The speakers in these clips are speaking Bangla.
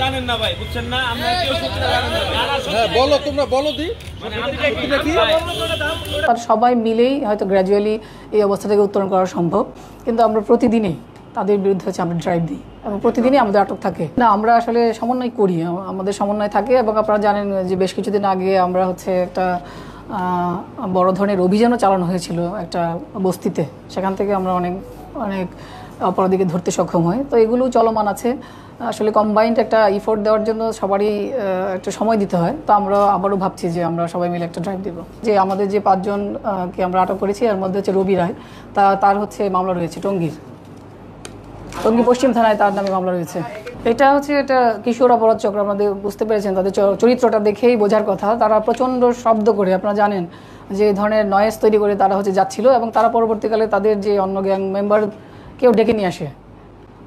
জানেন না ভাই, বুঝছেন না, আমরা কেউ সত্যিটা জানেন না। হ্যাঁ বলো, তোমরা বলো দি সবাই মিলেই হয়তো গ্র্যাজুয়ালি এই অবস্থা থেকে উত্তরণ করা সম্ভব, কিন্তু আমরা প্রতিদিনই তাদের বিরুদ্ধে হচ্ছে আমরা ড্রাইভ দিই এবং প্রতিদিনই আমাদের আটক থাকে না। আমরা আসলে সমন্বয় করি, আমাদের সমন্বয় থাকে এবং আপনারা জানেন যে বেশ কিছুদিন আগে আমরা হচ্ছে একটা বড় ধরনের অভিযানও চালানো হয়েছিল একটা বস্তিতে, সেখান থেকে আমরা অনেক অনেক অপরাধীকে ধরতে সক্ষম হই। তো এগুলো চলমান আছে। আসলে কম্বাইন্ড একটা ইফোর্ট দেওয়ার জন্য সবারই একটা সময় দিতে হয়। তো আমরা আবারও ভাবছি যে আমরা সবাই মিলে একটা ড্রাইভ দেব। যে আমাদের যে 5 জনকে আমরা আটক করেছি এর মধ্যে হচ্ছে রবি রায়, তার হচ্ছে মামলা রয়েছে টঙ্গী পশ্চিম থানায়, তার নামে মামলা রয়েছে। এটা হচ্ছে একটা কিশোর অপরাধ চক্র। আমাদের বুঝতে পেরেছেন, তাদের চরিত্রটা দেখেই বোঝার কথা। তারা প্রচণ্ড শব্দ করে, আপনারা জানেন যে ধরনের নয়েজ তৈরি করে তারা হচ্ছে যাচ্ছিল এবং তারা পরবর্তীকালে তাদের যে অন্য গ্যাং মেম্বার কেউ ডেকে নিয়ে আসে।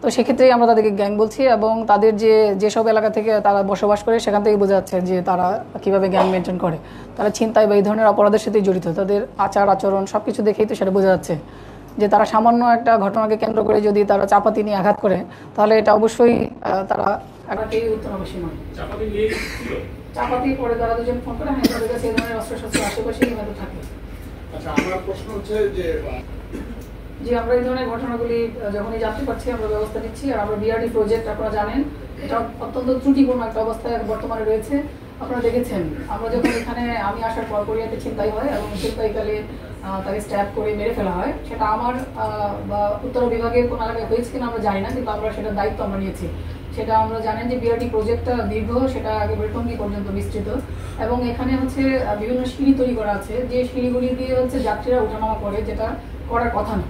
তো সেক্ষেত্রেই আমরা তাদেরকে গ্যাং বলছি এবং তাদের যেসব এলাকা থেকে তারা বসবাস করে সেখান থেকে বোঝা যাচ্ছে যে তারা কীভাবে গ্যাং মেনটেন করে। তারা ছিনতাই বা এই ধরনের অপরাধের সাথেই জড়িত। তাদের আচার আচরণ সব কিছু দেখেই তো সেটা বোঝা যাচ্ছে যে তারা সামান্য একটা ঘটনাকে কেন্দ্র করে যদি তারা চাপাতি নিয়ে আঘাত করে, তাহলে এটা অবশ্যই তারা চাপাতি পরে তারা দুজন ফোন করে হ্যাঁ তাদের কাছে এই ধরনের অস্ত্রশস্ত্র আশেপাশেই হয়তো থাকে। আচ্ছা, আমার প্রশ্ন হচ্ছে যে আমরা এই ধরনের ঘটনাগুলি যখনই জানতে পারছি আমরা ব্যবস্থা নিচ্ছি। আর আমরা বিআরডি প্রজেক্ট আপনারা জানেন এটা অত্যন্ত ত্রুটিপূর্ণ একটা অবস্থায় বর্তমানে রয়েছে। আপনারা দেখেছেন আমরা যখন এখানে আমি আসার পর কোরিয়াতে ছিনতাই হয় এবং ছিনতাইকালে তাকে স্ট্যাপ করে মেরে ফেলা হয়, সেটা আমার বা উত্তর বিভাগের কোনো এলাকায় হয়েছে কিনা আমরা জানি না, কিন্তু আমরা সেটার দায়িত্ব আমরা নিয়েছি। সেটা আমরা জানেন যে বিআরডি প্রজেক্টটা দীর্ঘ, সেটা একেবারে টঙ্গী পর্যন্ত বিস্তৃত এবং এখানে হচ্ছে বিভিন্ন সিঁড়ি তৈরি করা আছে, যে সিঁড়িগুলি দিয়ে হচ্ছে যাত্রীরা ওঠানামা করে, যেটা করার কথা না।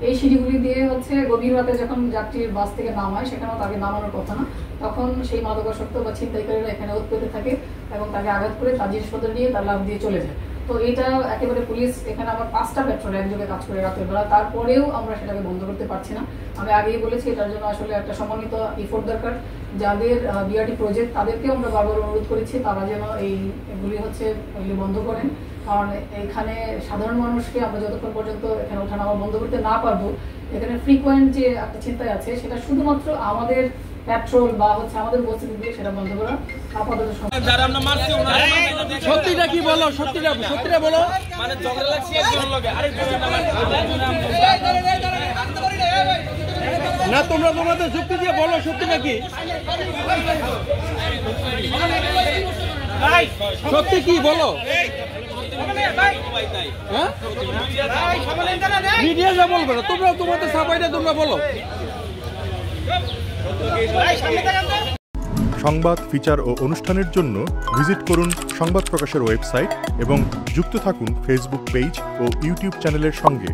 এই সিঁড়িগুলি দিয়ে হচ্ছে গভীর রাতে যখন যাত্রীর বাস থেকে নামায় সেখানেও তাকে নামানোর কথা না, তখন সেই মাদকাসক্ত বা ছিনতাইকারীরা এখানে উৎপেতে থাকে এবং তাকে আঘাত করে তার জিনিসপত্র নিয়ে তার লাভ দিয়ে চলে যায়। তো এটা একেবারে পুলিশ এখানে আমার 5টা পেট্রোল একযোগে কাজ করে রাতের বেলা, তারপরেও আমরা সেটাকে বন্ধ করতে পারছি না। আমি আগেই বলেছি এটার জন্য আসলে একটা সমন্বিত ইফোর্ট দরকার। যাদের বিআরডি প্রজেক্ট তাদেরকেও আমরা বারবার অনুরোধ করেছি তারা যেন এগুলি হচ্ছে এগুলি বন্ধ করেন, কারণ এখানে সাধারণ মানুষকে আমরা যতক্ষণ পর্যন্ত এখানে ওঠানামা বন্ধ করতে না পারবো, এখানে ফ্রিকোয়েন্ট যে একটা চিন্তায় আছে সেটা শুধুমাত্র আমাদের পেট্রোল বা হচ্ছে আমাদের উপস্থিতি দিয়ে সেটা বন্ধ করা আপাতত। যারা আমরা মারছি ওনারা সত্যিটা কি বলো, সত্যিটা বলো। মানে ঝগড়া লাগছে একজনের লগে আরেকজনের না, তোমরা তোমাদের যুক্তি দিয়ে বলো সত্যিটা কি, সত্যি কি বলো। মিডিয়া যা বলবে না, তোমরা তোমাদের সাফাইটা তোমরা বলো। সংবাদ, ফিচার ও অনুষ্ঠানের জন্য ভিজিট করুন সংবাদ প্রকাশের ওয়েবসাইট এবং যুক্ত থাকুন ফেসবুক পেজ ও ইউটিউব চ্যানেলের সঙ্গে।